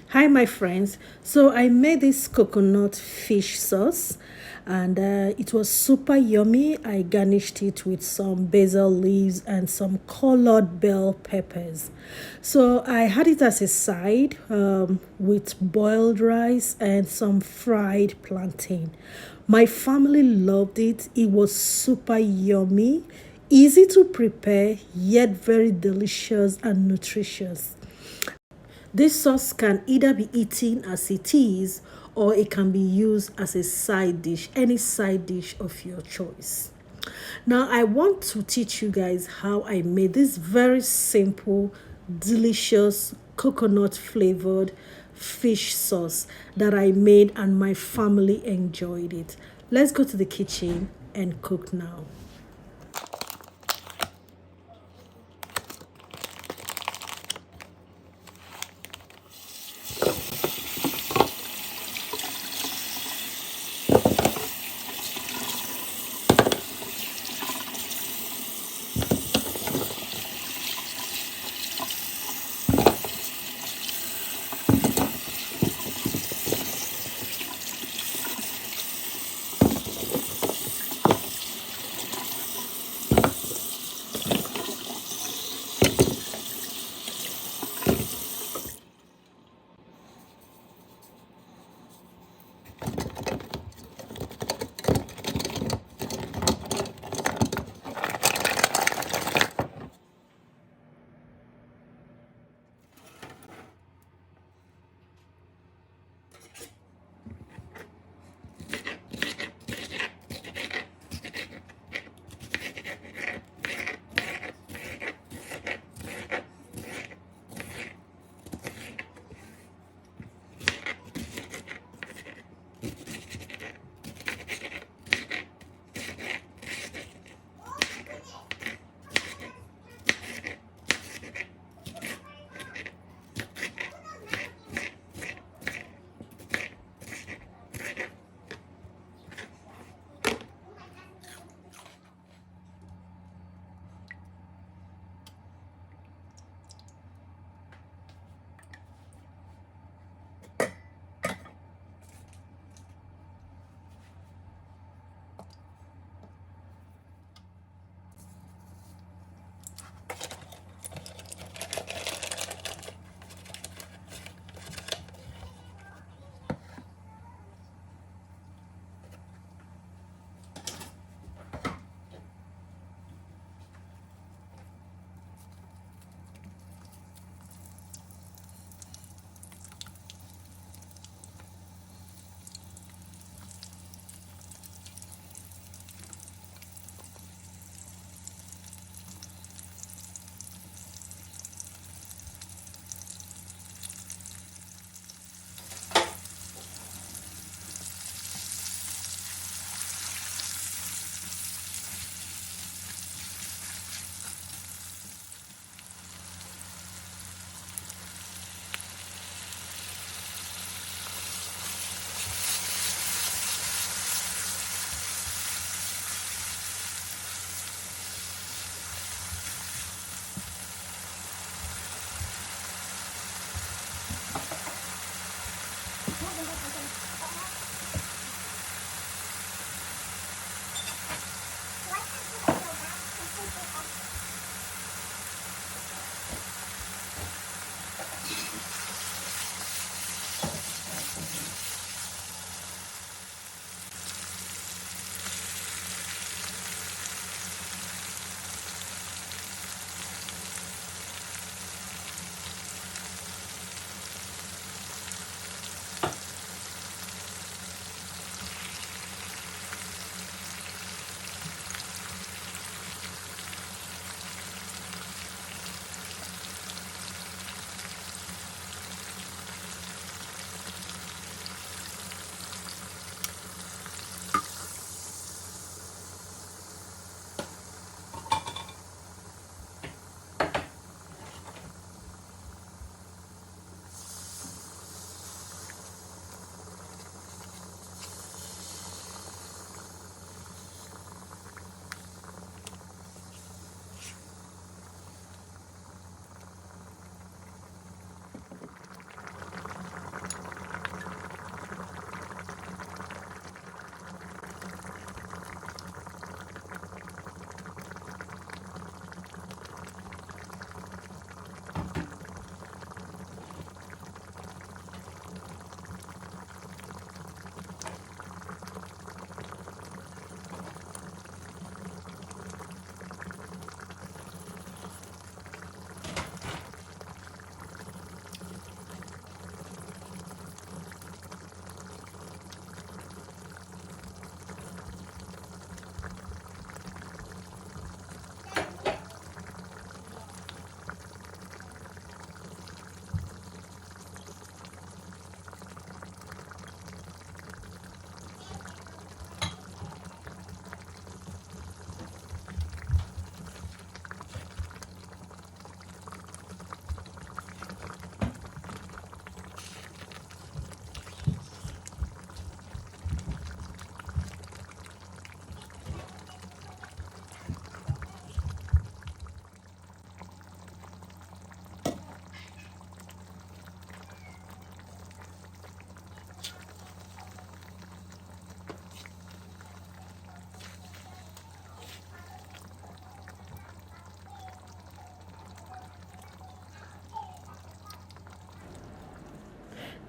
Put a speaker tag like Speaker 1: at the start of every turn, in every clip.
Speaker 1: Hi, my friends. So I made this coconut fish sauce and it was super yummy. I garnished it with some basil leaves and some colored bell peppers. So I had it as a side with boiled rice and some fried plantain. My family loved it. It was super yummy, easy to prepare, yet very delicious and nutritious. This sauce can either be eaten as it is or it can be used as a side dish, any side dish of your choice. Now, I want to teach you guys how I made this very simple, delicious, coconut flavored fish sauce that I made and my family enjoyed it. Let's go to the kitchen and cook now.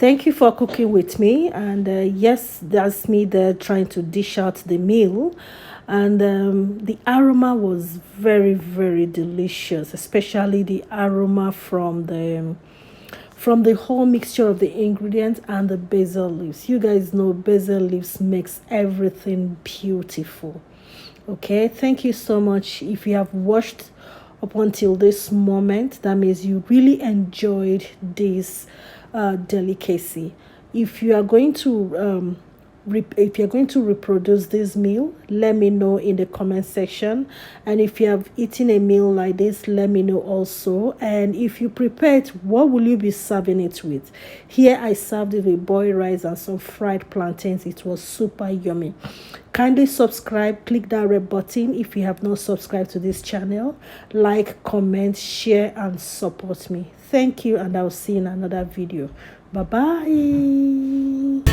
Speaker 1: Thank you for cooking with me. And yes, that's me there trying to dish out the meal. And the aroma was very, very delicious, especially the aroma from the whole mixture of the ingredients and the basil leaves. You guys know basil leaves makes everything beautiful. Okay, thank you so much. If you have watched up until this moment, that means you really enjoyed this delicacy. If you are going to if you're going to reproduce this meal, let me know in the comment section. And if you have eaten a meal like this, let me know also. And if you prepare it, what will you be serving it with? Here I served it with boiled rice and some fried plantains. It was super yummy. Kindly subscribe, click that red button if you have not subscribed to this channel. Like, comment, share, and support me. Thank you, and I'll see you in another video. Bye bye.